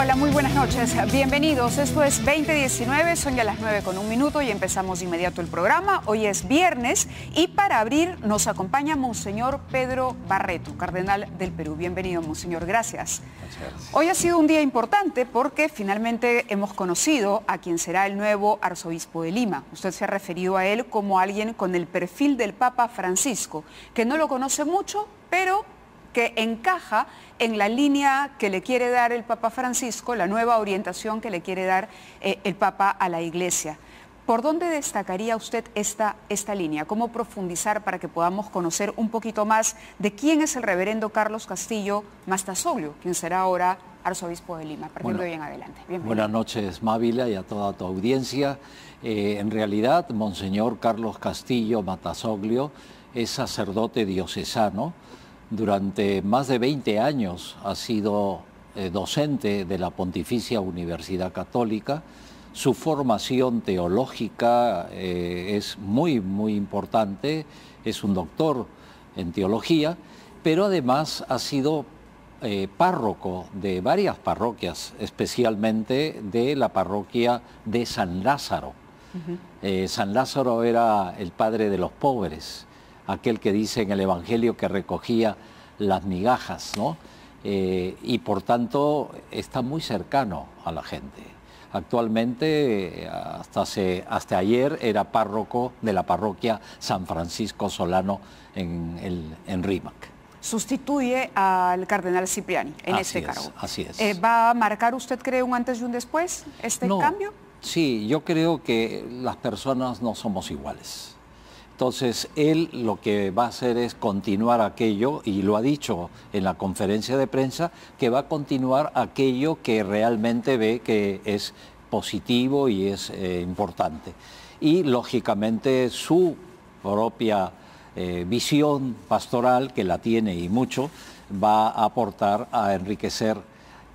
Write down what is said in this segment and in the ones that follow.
Hola, muy buenas noches. Bienvenidos. Esto es 2019, son ya las 9:01 y empezamos de inmediato el programa. Hoy es viernes y para abrir nos acompaña Monseñor Pedro Barreto, cardenal del Perú. Bienvenido, Monseñor. Gracias. Gracias. Hoy ha sido un día importante porque finalmente hemos conocido a quien será el nuevo arzobispo de Lima. Usted se ha referido a él como alguien con el perfil del Papa Francisco, que no lo conoce mucho, pero que encaja en la línea que le quiere dar el Papa Francisco, la nueva orientación que le quiere dar el Papa a la Iglesia. ¿Por dónde destacaría usted esta línea? ¿Cómo profundizar para que podamos conocer un poquito más de quién es el reverendo Carlos Castillo Mastasoglio, quien será ahora arzobispo de Lima, a partir de hoy en adelante? Bienvenido. Buenas noches, Mávila, y a toda tu audiencia. En realidad, Monseñor Carlos Castillo Mastasoglio es sacerdote diocesano. Durante más de 20 años ha sido docente de la Pontificia Universidad Católica. Su formación teológica es muy importante, es un doctor en teología, pero además ha sido párroco de varias parroquias, especialmente de la parroquia de San Lázaro. San Lázaro era el padre de los pobres, aquel que dice en el Evangelio que recogía las migajas, ¿no? Y por tanto está muy cercano a la gente. Actualmente, hasta ayer, era párroco de la parroquia San Francisco Solano en Rímac. Sustituye al cardenal Cipriani en este cargo. Así es. ¿Va a marcar usted, cree, un antes y un después este cambio? Sí, yo creo que las personas no somos iguales. Entonces, él lo que va a hacer es continuar aquello, y lo ha dicho en la conferencia de prensa, que va a continuar aquello que realmente ve que es positivo y es importante. Y, lógicamente, su propia visión pastoral, que la tiene y mucho, va a aportar a enriquecer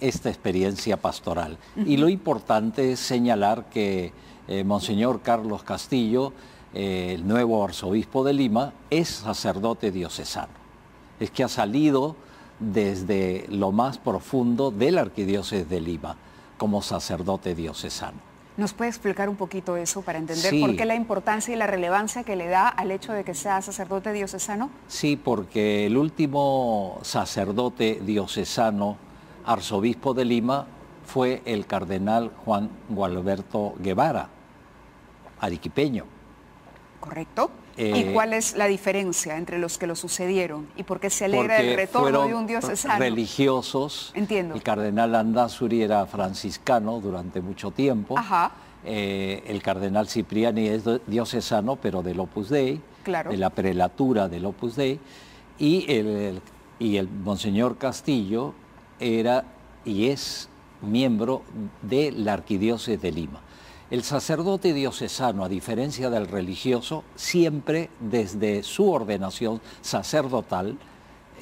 esta experiencia pastoral. Y lo importante es señalar que Monseñor Carlos Castillo, el nuevo arzobispo de Lima, es sacerdote diocesano. Es que ha salido desde lo más profundo de la arquidiócesis de Lima como sacerdote diocesano. ¿Nos puede explicar un poquito eso para entender por qué la importancia y la relevancia que le da al hecho de que sea sacerdote diocesano? Sí, porque el último sacerdote diocesano, arzobispo de Lima, fue el cardenal Juan Gualberto Guevara, arequipeño. Correcto. ¿Y cuál es la diferencia entre los que lo sucedieron? ¿Y por qué se alegra el retorno de un diocesano? Religiosos. Entiendo. El cardenal Landázuri era franciscano durante mucho tiempo. Ajá. El cardenal Cipriani es diocesano, pero del Opus Dei, claro, de la prelatura del Opus Dei. Y el Monseñor Castillo era y es miembro de la arquidiócesis de Lima. El sacerdote diocesano, a diferencia del religioso, siempre desde su ordenación sacerdotal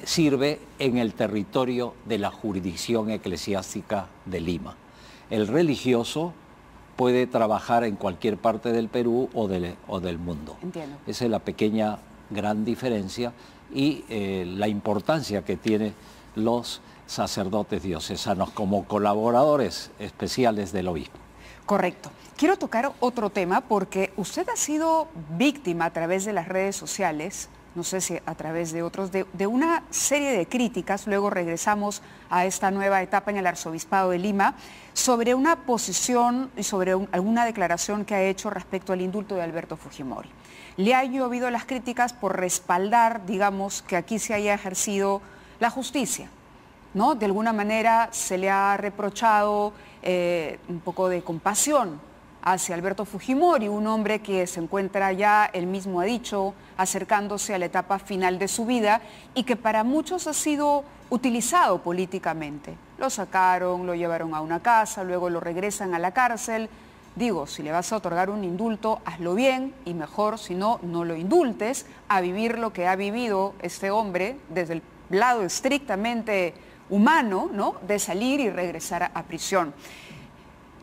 sirve en el territorio de la jurisdicción eclesiástica de Lima. El religioso puede trabajar en cualquier parte del Perú o del mundo. Entiendo. Esa es la pequeña gran diferencia y la importancia que tienen los sacerdotes diocesanos como colaboradores especiales del obispo. Correcto. Quiero tocar otro tema porque usted ha sido víctima a través de las redes sociales, no sé si a través de otros, de una serie de críticas, luego regresamos a esta nueva etapa en el Arzobispado de Lima, sobre una posición y sobre alguna declaración que ha hecho respecto al indulto de Alberto Fujimori. Le han llovido las críticas por respaldar, digamos, que aquí se haya ejercido la justicia, ¿no? De alguna manera se le ha reprochado un poco de compasión hacia Alberto Fujimori, un hombre que se encuentra ya, él mismo ha dicho, acercándose a la etapa final de su vida y que para muchos ha sido utilizado políticamente. Lo sacaron, lo llevaron a una casa, luego lo regresan a la cárcel. Digo, si le vas a otorgar un indulto, hazlo bien y mejor, si no, no lo indultes, a vivir lo que ha vivido este hombre desde el lado estrictamente humano, ¿no?, de salir y regresar a prisión.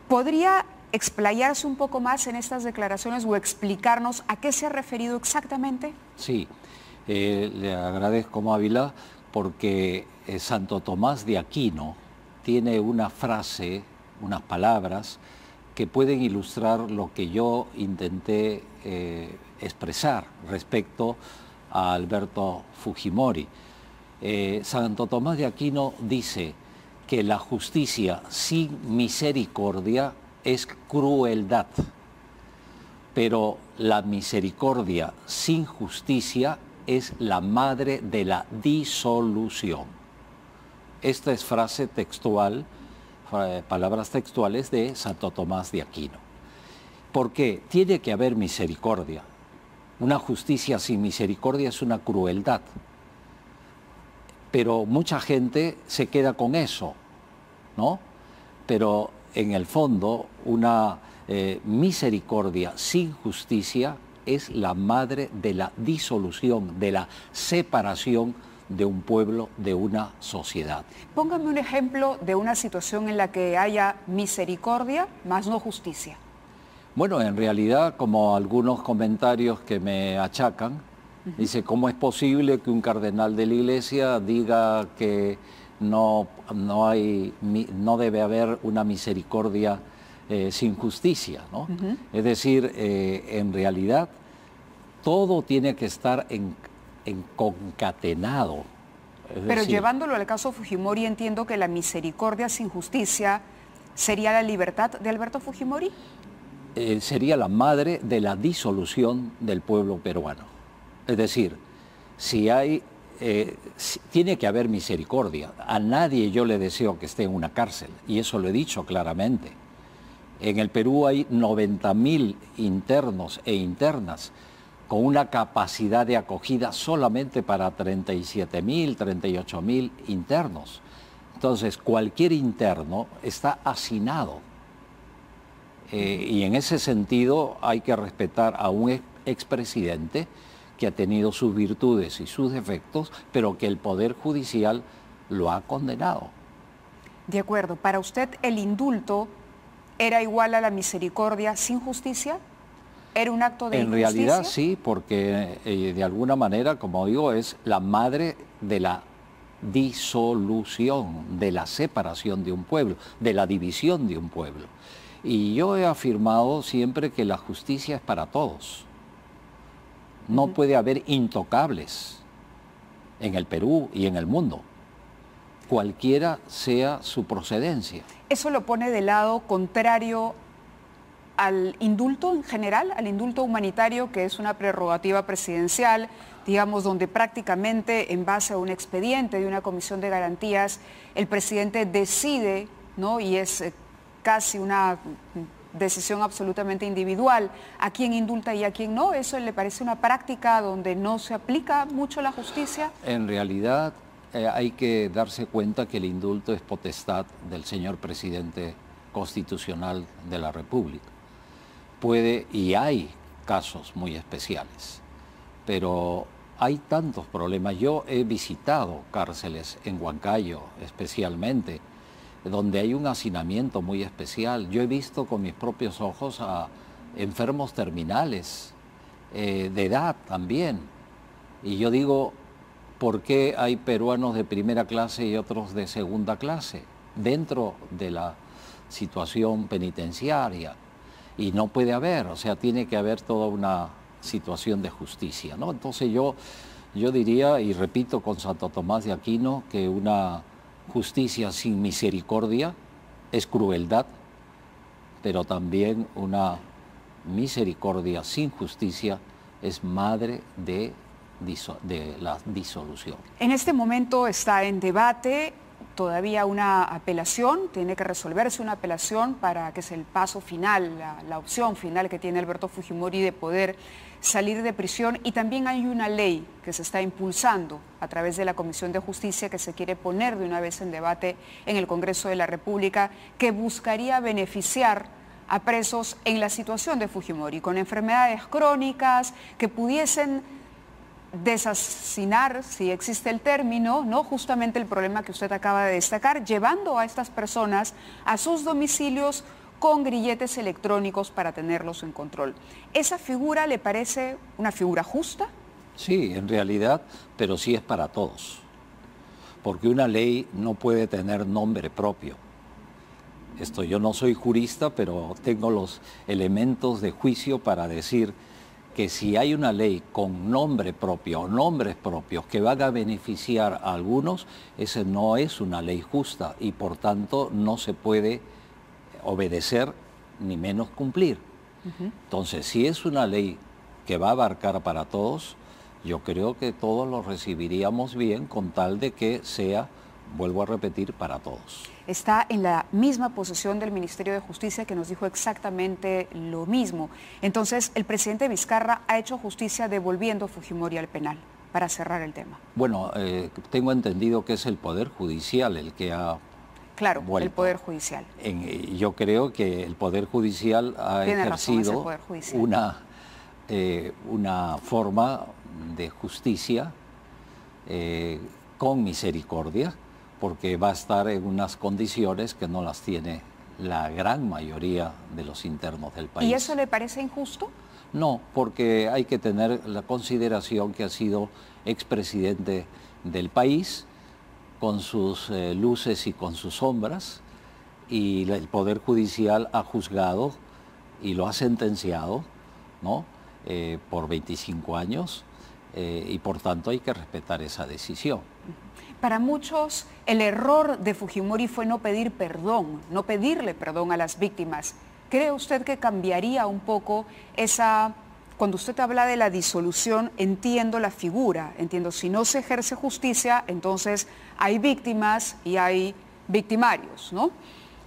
¿Podría explayarse un poco más en estas declaraciones o explicarnos a qué se ha referido exactamente? Sí, le agradezco, Mávila, porque Santo Tomás de Aquino tiene una frase, unas palabras, que pueden ilustrar lo que yo intenté expresar respecto a Alberto Fujimori. Santo Tomás de Aquino dice que la justicia sin misericordia es crueldad, pero la misericordia sin justicia es la madre de la disolución. Esta es frase textual, palabras textuales de Santo Tomás de Aquino. Porque tiene que haber misericordia. Una justicia sin misericordia es una crueldad. Pero mucha gente se queda con eso, ¿no? Pero en el fondo, una misericordia sin justicia es la madre de la disolución, de la separación de un pueblo, de una sociedad. Póngame un ejemplo de una situación en la que haya misericordia, más no justicia. Bueno, en realidad, como algunos comentarios que me achacan, dice, ¿cómo es posible que un cardenal de la Iglesia diga que no debe haber una misericordia sin justicia, ¿no? Es decir, en realidad, todo tiene que estar concatenado. Pero llevándolo al caso Fujimori, entiendo que la misericordia sin justicia sería la libertad de Alberto Fujimori. Sería la madre de la disolución del pueblo peruano. Es decir, tiene que haber misericordia. A nadie yo le deseo que esté en una cárcel, y eso lo he dicho claramente. En el Perú hay 90.000 internos e internas con una capacidad de acogida solamente para 37.000, 38.000 internos. Entonces, cualquier interno está hacinado. Y en ese sentido hay que respetar a un expresidente que ha tenido sus virtudes y sus defectos, pero que el Poder Judicial lo ha condenado. De acuerdo. ¿Para usted el indulto era igual a la misericordia sin justicia? ¿Era un acto de injusticia? En realidad sí, porque de alguna manera, como digo, es la madre de la disolución, de la separación de un pueblo, de la división de un pueblo. Y yo he afirmado siempre que la justicia es para todos. No puede haber intocables en el Perú y en el mundo, cualquiera sea su procedencia. ¿Eso lo pone de lado contrario al indulto en general, al indulto humanitario, que es una prerrogativa presidencial, digamos, donde prácticamente en base a un expediente de una comisión de garantías, el presidente decide, ¿no? Y es casi una decisión absolutamente individual, a quién indulta y a quién no? ¿Eso le parece una práctica donde no se aplica mucho la justicia? En realidad hay que darse cuenta que el indulto es potestad del señor presidente constitucional de la República. Puede, y hay casos muy especiales, pero hay tantos problemas. Yo he visitado cárceles en Huancayo especialmente, donde hay un hacinamiento muy especial. Yo he visto con mis propios ojos a enfermos terminales, de edad también. Y yo digo, ¿por qué hay peruanos de primera clase y otros de segunda clase dentro de la situación penitenciaria? Y no puede haber, o sea, tiene que haber toda una situación de justicia, ¿no? Entonces yo diría, y repito con Santo Tomás de Aquino, que una justicia sin misericordia es crueldad, pero también una misericordia sin justicia es madre de la disolución. En este momento está en debate todavía una apelación, tiene que resolverse una apelación para que sea el paso final, la opción final que tiene Alberto Fujimori de poder salir de prisión, y también hay una ley que se está impulsando a través de la Comisión de Justicia que se quiere poner de una vez en debate en el Congreso de la República, que buscaría beneficiar a presos en la situación de Fujimori, con enfermedades crónicas que pudiesen desasinar, si existe el término, ¿no? Justamente el problema que usted acaba de destacar, llevando a estas personas a sus domicilios con grilletes electrónicos para tenerlos en control. ¿Esa figura le parece una figura justa? Sí, en realidad, pero sí es para todos. Porque una ley no puede tener nombre propio. yo no soy jurista, pero tengo los elementos de juicio para decir que si hay una ley con nombre propio o nombres propios que van a beneficiar a algunos, esa no es una ley justa y por tanto no se puede obedecer ni menos cumplir. Entonces, si es una ley que va a abarcar para todos, yo creo que todos lo recibiríamos bien con tal de que sea, vuelvo a repetir, para todos. Está en la misma posición del Ministerio de Justicia, que nos dijo exactamente lo mismo. Entonces, el presidente Vizcarra ha hecho justicia devolviendo a Fujimori al penal, para cerrar el tema. Bueno, tengo entendido que es el Poder Judicial el que ha Claro, vuelto. el Poder Judicial. Yo creo que el Poder Judicial ha ejercido una forma de justicia con misericordia, porque va a estar en unas condiciones que no las tiene la gran mayoría de los internos del país. ¿Y eso le parece injusto? No, porque hay que tener la consideración que ha sido expresidente del país, con sus luces y con sus sombras, y el Poder Judicial ha juzgado y lo ha sentenciado, ¿no? Por 25 años, y por tanto hay que respetar esa decisión. Para muchos, el error de Fujimori fue no pedir perdón, no pedirle perdón a las víctimas. ¿Cree usted que cambiaría un poco esa... Cuando usted habla de la disolución, entiendo la figura, entiendo, si no se ejerce justicia, entonces hay víctimas y hay victimarios, ¿no?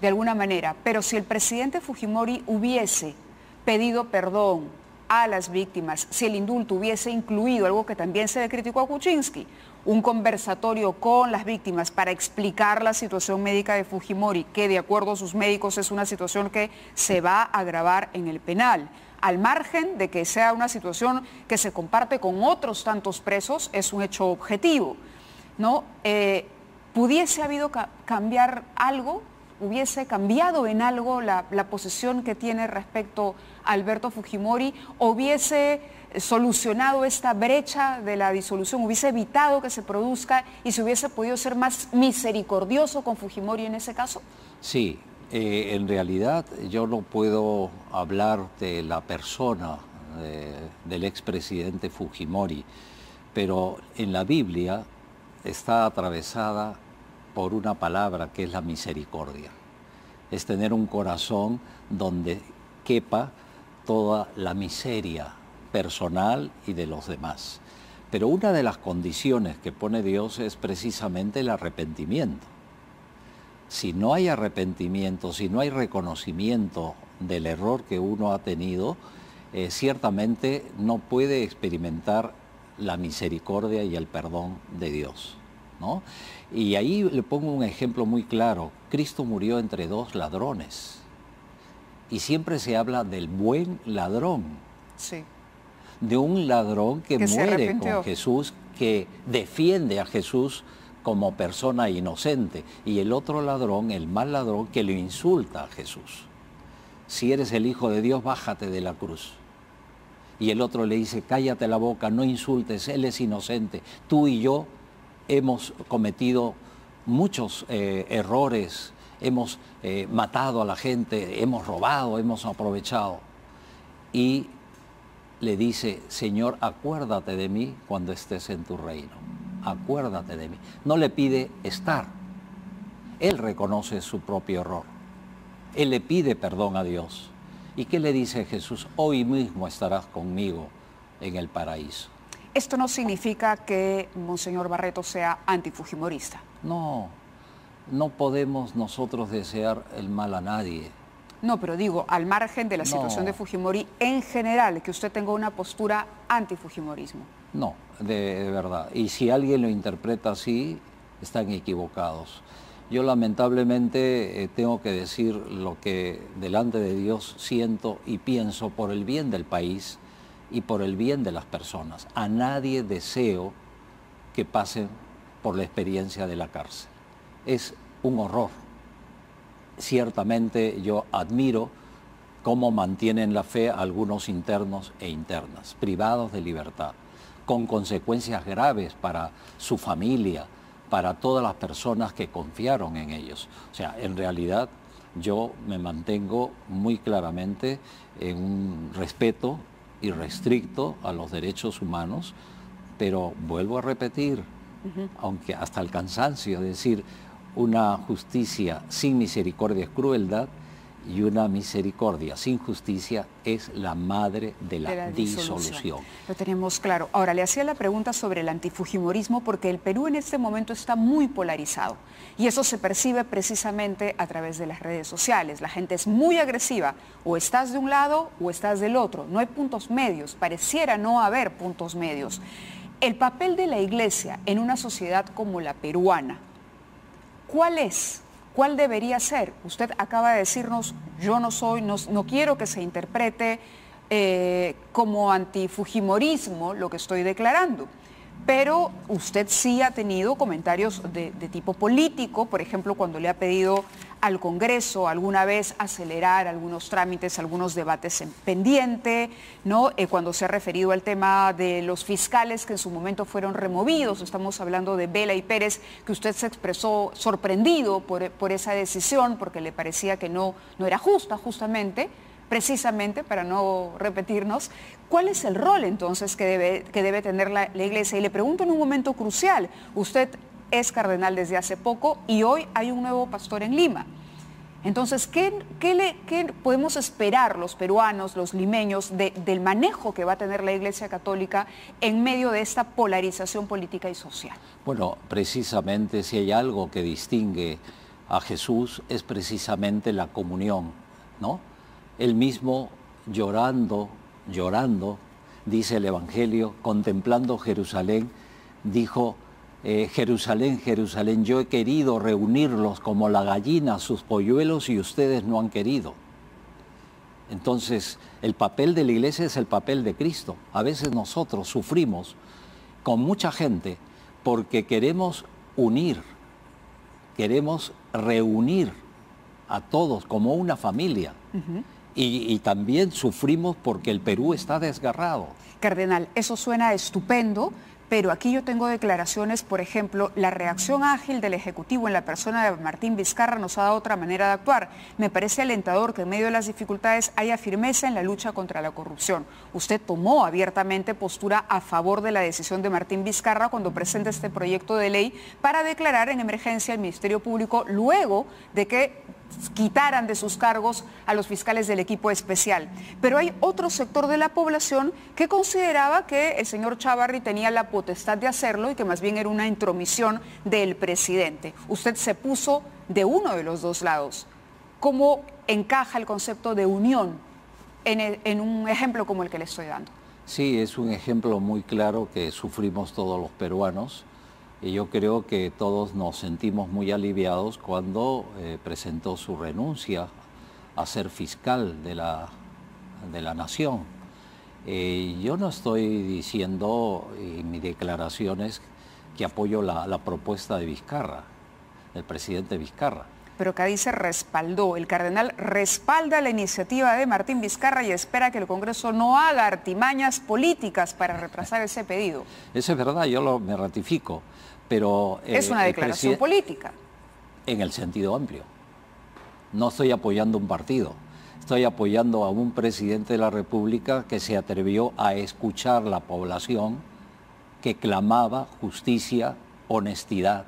De alguna manera. Pero si el presidente Fujimori hubiese pedido perdón a las víctimas, si el indulto hubiese incluido algo que también se le criticó a Kuczynski, un conversatorio con las víctimas para explicar la situación médica de Fujimori, que de acuerdo a sus médicos es una situación que se va a agravar en el penal, al margen de que sea una situación que se comparte con otros tantos presos, es un hecho objetivo, ¿no? ¿Pudiese habido cambiar algo? ¿Hubiese cambiado en algo la posición que tiene respecto a Alberto Fujimori? ¿O hubiese solucionado esta brecha de la disolución? ¿Hubiese evitado que se produzca y se hubiese podido ser más misericordioso con Fujimori en ese caso? Sí, en realidad yo no puedo hablar de la persona del expresidente Fujimori, pero en la Biblia está atravesada por una palabra que es la misericordia. Es tener un corazón donde quepa toda la miseria personal y de los demás. Pero una de las condiciones que pone Dios es precisamente el arrepentimiento. Si no hay arrepentimiento, si no hay reconocimiento del error que uno ha tenido, ciertamente no puede experimentar la misericordia y el perdón de Dios, ¿no? Y ahí le pongo un ejemplo muy claro. Cristo murió entre dos ladrones. Y siempre se habla del buen ladrón. Sí. De un ladrón que muere con Jesús, que defiende a Jesús como persona inocente. Y el otro ladrón, el mal ladrón, que lo insulta a Jesús. Si eres el Hijo de Dios, bájate de la cruz. Y el otro le dice, cállate la boca, no insultes, él es inocente. Tú y yo hemos cometido muchos errores, hemos matado a la gente, hemos robado, hemos aprovechado. Y le dice, Señor, acuérdate de mí cuando estés en tu reino. Acuérdate de mí. No le pide estar. Él reconoce su propio error. Él le pide perdón a Dios. ¿Y qué le dice Jesús? Hoy mismo estarás conmigo en el paraíso. Esto no significa que Monseñor Barreto sea antifujimorista. No, no podemos nosotros desear el mal a nadie. No, pero digo, al margen de la situación de Fujimori en general, que usted tenga una postura antifujimorismo. No, de verdad. Y si alguien lo interpreta así, están equivocados. Yo lamentablemente tengo que decir lo que delante de Dios siento y pienso por el bien del país y por el bien de las personas. A nadie deseo que pasen por la experiencia de la cárcel. Es un horror. Ciertamente yo admiro cómo mantienen la fe a algunos internos e internas, privados de libertad, con consecuencias graves para su familia, para todas las personas que confiaron en ellos. O sea, en realidad yo me mantengo muy claramente en un respeto irrestricto a los derechos humanos, pero vuelvo a repetir, aunque hasta el cansancio, es decir, una justicia sin misericordia es crueldad y una misericordia sin justicia es la madre de la disolución. Lo tenemos claro. Ahora, le hacía la pregunta sobre el antifujimorismo porque el Perú en este momento está muy polarizado y eso se percibe precisamente a través de las redes sociales. La gente es muy agresiva, o estás de un lado o estás del otro. No hay puntos medios, pareciera no haber puntos medios. El papel de la Iglesia en una sociedad como la peruana, ¿cuál es? ¿Cuál debería ser? Usted acaba de decirnos, yo no quiero que se interprete como antifujimorismo lo que estoy declarando, pero usted sí ha tenido comentarios de tipo político, por ejemplo, cuando le ha pedido al Congreso alguna vez acelerar algunos trámites, algunos debates en pendiente, ¿no? Cuando se ha referido al tema de los fiscales que en su momento fueron removidos, estamos hablando de Vela y Pérez, que usted se expresó sorprendido por esa decisión, porque le parecía que no era justa, precisamente para no repetirnos. ¿Cuál es el rol entonces que debe tener la Iglesia? Y le pregunto en un momento crucial, usted es cardenal desde hace poco y hoy hay un nuevo pastor en Lima. Entonces, ¿qué podemos esperar los peruanos, los limeños, del manejo que va a tener la Iglesia Católica en medio de esta polarización política y social? Bueno, precisamente si hay algo que distingue a Jesús es precisamente la comunión, ¿no? Él mismo llorando, dice el Evangelio, contemplando Jerusalén, dijo: Jerusalén, Jerusalén, yo he querido reunirlos como la gallina, sus polluelos, y ustedes no han querido. Entonces, el papel de la Iglesia es el papel de Cristo. A veces nosotros sufrimos con mucha gente porque queremos unir, queremos reunir a todos como una familia. Y también sufrimos porque el Perú está desgarrado. Cardenal, eso suena estupendo, pero aquí yo tengo declaraciones, por ejemplo, la reacción ágil del Ejecutivo en la persona de Martín Vizcarra nos ha dado otra manera de actuar. Me parece alentador que en medio de las dificultades haya firmeza en la lucha contra la corrupción. Usted tomó abiertamente postura a favor de la decisión de Martín Vizcarra cuando presenta este proyecto de ley para declarar en emergencia el Ministerio Público luego de que quitaran de sus cargos a los fiscales del equipo especial. Pero hay otro sector de la población que consideraba que el señor Chávarri tenía la potestad de hacerlo y que más bien era una intromisión del presidente. Usted se puso de uno de los dos lados. ¿Cómo encaja el concepto de unión en un ejemplo como el que le estoy dando? Sí, es un ejemplo muy claro que sufrimos todos los peruanos. Y yo creo que todos nos sentimos muy aliviados cuando presentó su renuncia a ser fiscal de la nación. Yo no estoy diciendo en mis declaraciones que apoyo la propuesta de Vizcarra, del presidente Vizcarra. Pero acá dice respaldó. El cardenal respalda la iniciativa de Martín Vizcarra y espera que el Congreso no haga artimañas políticas para retrasar ese pedido. Eso es verdad, yo me ratifico. Pero, es una declaración política. En el sentido amplio. No estoy apoyando un partido, estoy apoyando a un presidente de la República que se atrevió a escuchar la población que clamaba justicia, honestidad.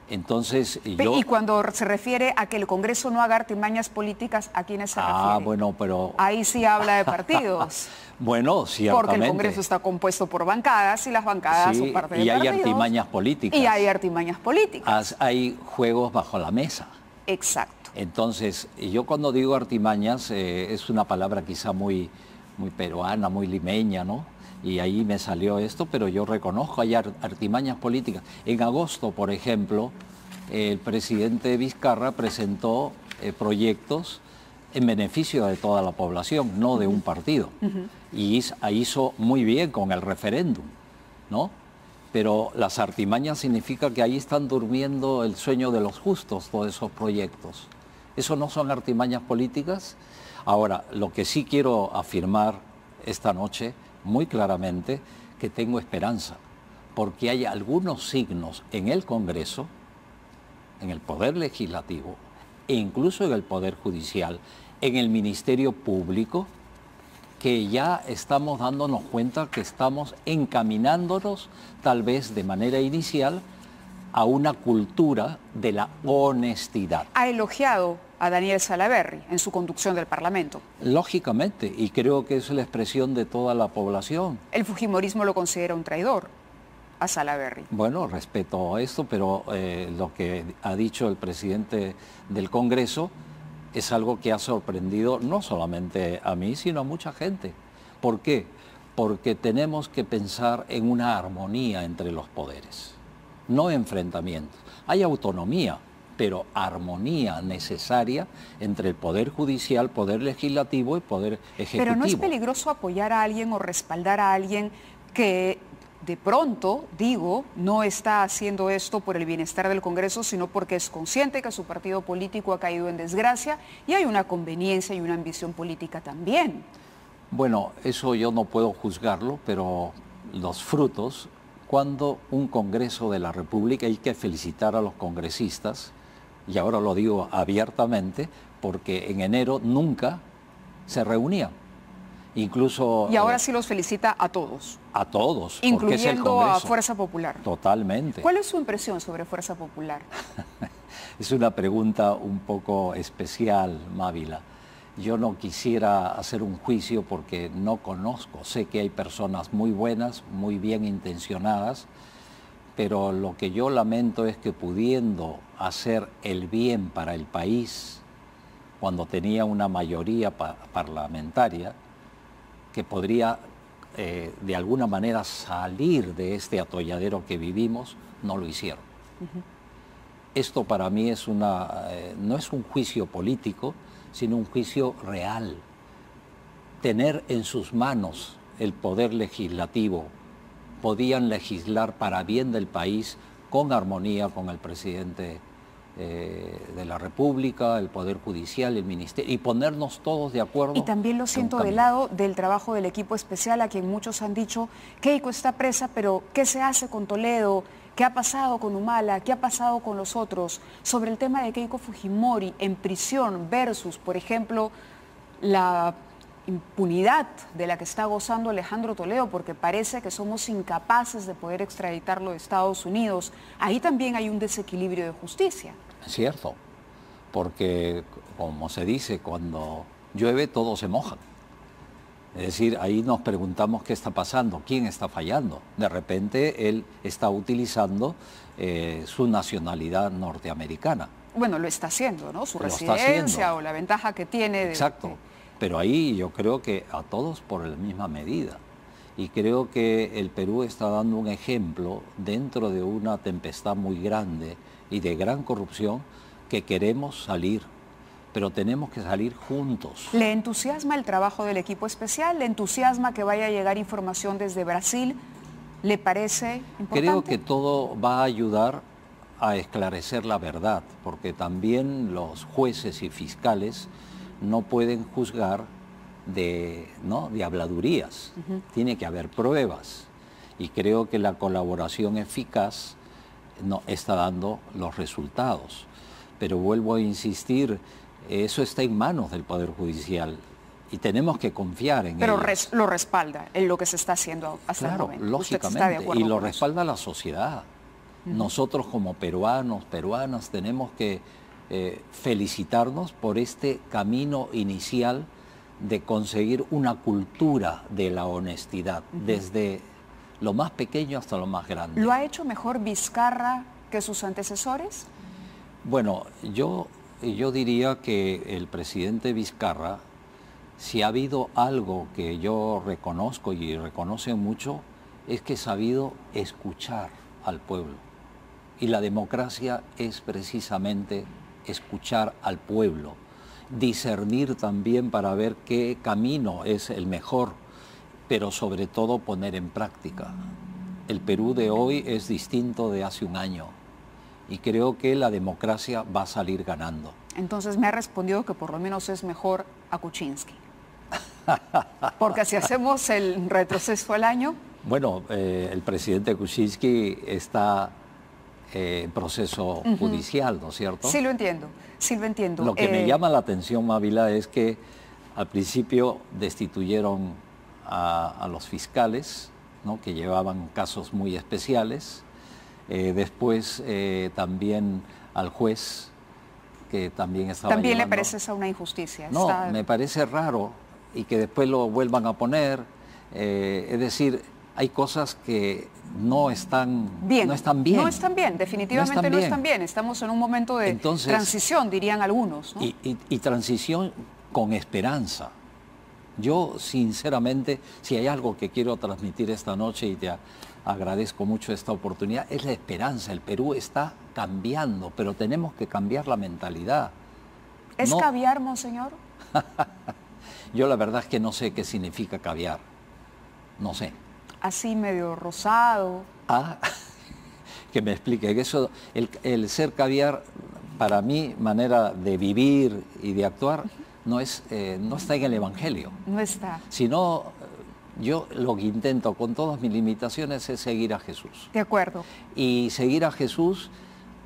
Entonces, Y cuando se refiere a que el Congreso no haga artimañas políticas, ¿a quiénes se refiere? Bueno, pero... Ahí sí habla de partidos. Bueno, ciertamente. Porque el Congreso está compuesto por bancadas y las bancadas son parte de partidos. Y hay artimañas políticas. Y hay artimañas políticas. Hay juegos bajo la mesa. Exacto. Entonces, yo cuando digo artimañas, es una palabra quizá muy peruana, muy limeña, ¿no? Y ahí me salió esto, pero yo reconozco, hay artimañas políticas. En agosto, por ejemplo, el presidente Vizcarra presentó proyectos en beneficio de toda la población, no de un partido. Y hizo muy bien con el referéndum, ¿no? Pero las artimañas significa que ahí están durmiendo el sueño de los justos, todos esos proyectos. ¿Eso no son artimañas políticas? Ahora, lo que sí quiero afirmar esta noche, muy claramente, que tengo esperanza, porque hay algunos signos en el Congreso, en el Poder Legislativo, e incluso en el Poder Judicial, en el Ministerio Público, que ya estamos dándonos cuenta que estamos encaminándonos, tal vez de manera inicial, a una cultura de la honestidad. Ha elogiado a Daniel Salaverry en su conducción del Parlamento. Lógicamente, y creo que es la expresión de toda la población. El fujimorismo lo considera un traidor a Salaverry. Bueno, respeto esto, pero lo que ha dicho el presidente del Congreso es algo que ha sorprendido no solamente a mí, sino a mucha gente. ¿Por qué? Porque tenemos que pensar en una armonía entre los poderes, no enfrentamientos. Hay autonomía, pero armonía necesaria entre el Poder Judicial, Poder Legislativo y Poder Ejecutivo. Pero ¿no es peligroso apoyar a alguien o respaldar a alguien que de pronto, digo, no está haciendo esto por el bienestar del Congreso, sino porque es consciente que su partido político ha caído en desgracia y hay una conveniencia y una ambición política también? Bueno, eso yo no puedo juzgarlo, pero los frutos, cuando un Congreso de la República, hay que felicitar a los congresistas, y ahora lo digo abiertamente, porque en enero nunca se reunían. Incluso, y ahora sí los felicita a todos. A todos. Incluyendo a Fuerza Popular. Totalmente. ¿Cuál es su impresión sobre Fuerza Popular? Es una pregunta un poco especial, Mávila. Yo no quisiera hacer un juicio porque no conozco. Sé que hay personas muy buenas, muy bien intencionadas, pero lo que yo lamento es que pudiendo hacer el bien para el país, cuando tenía una mayoría parlamentaria, que podría de alguna manera salir de este atolladero que vivimos, no lo hicieron. Esto para mí es no es un juicio político, sino un juicio real. Tener en sus manos el poder legislativo, podían legislar para bien del país con armonía con el presidente de la República, el Poder Judicial, el Ministerio, y ponernos todos de acuerdo. Y también lo siento del lado del trabajo del equipo especial, a quien muchos han dicho, Keiko está presa, pero ¿qué se hace con Toledo? ¿Qué ha pasado con Humala? ¿Qué ha pasado con los otros? Sobre el tema de Keiko Fujimori en prisión versus, por ejemplo, la impunidad de la que está gozando Alejandro Toledo, porque parece que somos incapaces de poder extraditarlo de Estados Unidos. Ahí también hay un desequilibrio de justicia. Es cierto, porque como se dice, cuando llueve todos se mojan. Es decir, ahí nos preguntamos qué está pasando, quién está fallando. De repente él está utilizando su nacionalidad norteamericana. Bueno, lo está haciendo, ¿no? Su residencia o la ventaja que tiene. Exacto. Pero ahí yo creo que a todos por la misma medida. Y creo que el Perú está dando un ejemplo dentro de una tempestad muy grande y de gran corrupción que queremos salir, pero tenemos que salir juntos. ¿Le entusiasma el trabajo del equipo especial? ¿Le entusiasma que vaya a llegar información desde Brasil? ¿Le parece importante? Creo que todo va a ayudar a esclarecer la verdad, porque también los jueces y fiscales no pueden juzgar de habladurías. Tiene que haber pruebas. Y creo que la colaboración eficaz no está dando los resultados. Pero vuelvo a insistir, eso está en manos del Poder Judicial y tenemos que confiar en Pero ellos. lo respalda en lo que se está haciendo hasta el momento. Lógicamente, y lo respalda la sociedad. Nosotros como peruanos, peruanas, tenemos que felicitarnos por este camino inicial de conseguir una cultura de la honestidad, desde lo más pequeño hasta lo más grande. ¿Lo ha hecho mejor Vizcarra que sus antecesores? Bueno, yo diría que el presidente Vizcarra, si ha habido algo que yo reconozco y reconocen mucho, es que ha sabido escuchar al pueblo. Y la democracia es precisamente escuchar al pueblo, discernir también para ver qué camino es el mejor, pero sobre todo poner en práctica. El Perú de hoy es distinto de hace un año y creo que la democracia va a salir ganando. Entonces me ha respondido que por lo menos es mejor a Kuczynski. Porque si hacemos el retroceso al año... Bueno, el presidente Kuczynski está proceso judicial, ¿no es cierto? Sí lo entiendo, sí lo entiendo. Lo que me llama la atención, Mávila, es que al principio destituyeron a los fiscales, ¿no?, que llevaban casos muy especiales, después también al juez, que también estaba ¿También llevando... le parece esa una injusticia? No, me parece raro, y que después lo vuelvan a poner, es decir, hay cosas que no están bien. No están bien. No están bien, definitivamente no están bien. Estamos en un momento de transición, dirían algunos, ¿no? Y transición con esperanza. Yo, sinceramente, si hay algo que quiero transmitir esta noche, y te agradezco mucho esta oportunidad, es la esperanza. El Perú está cambiando, pero tenemos que cambiar la mentalidad. ¿Es caviar, monseñor? Yo la verdad es que no sé qué significa caviar. No sé. Así medio rosado. Ah, que me explique. Eso, el ser caviar, para mí, manera de vivir y de actuar, no está en el Evangelio. No está. Sino, yo lo que intento con todas mis limitaciones es seguir a Jesús. De acuerdo. Y seguir a Jesús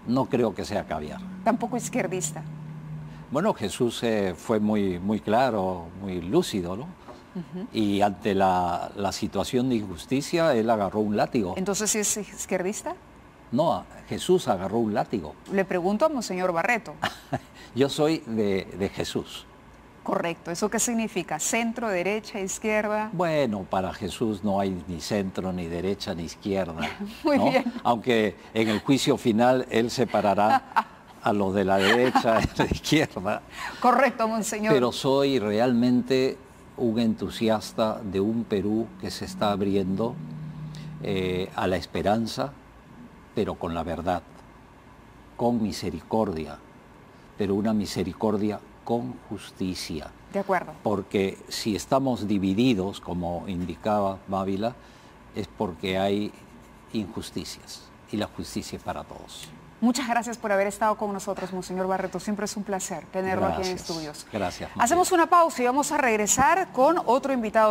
no creo que sea caviar. Tampoco izquierdista. Bueno, Jesús fue muy claro, muy lúcido, ¿no? Y ante la situación de injusticia, él agarró un látigo. ¿Entonces sí es izquierdista? No, Jesús agarró un látigo. Le pregunto a monseñor Barreto. Yo soy de Jesús. Correcto. ¿Eso qué significa? ¿Centro, derecha, izquierda? Bueno, para Jesús no hay ni centro, ni derecha, ni izquierda. Muy bien. Aunque en el juicio final él separará a los de la derecha y la izquierda. Correcto, monseñor. Pero soy realmente un entusiasta de un Perú que se está abriendo a la esperanza, pero con la verdad, con misericordia, pero una misericordia con justicia. De acuerdo. Porque si estamos divididos, como indicaba Mávila, es porque hay injusticias, y la justicia es para todos. Muchas gracias por haber estado con nosotros, monseñor Barreto. Siempre es un placer tenerlo aquí en estudios. Gracias. Hacemos una pausa y vamos a regresar con otro invitado.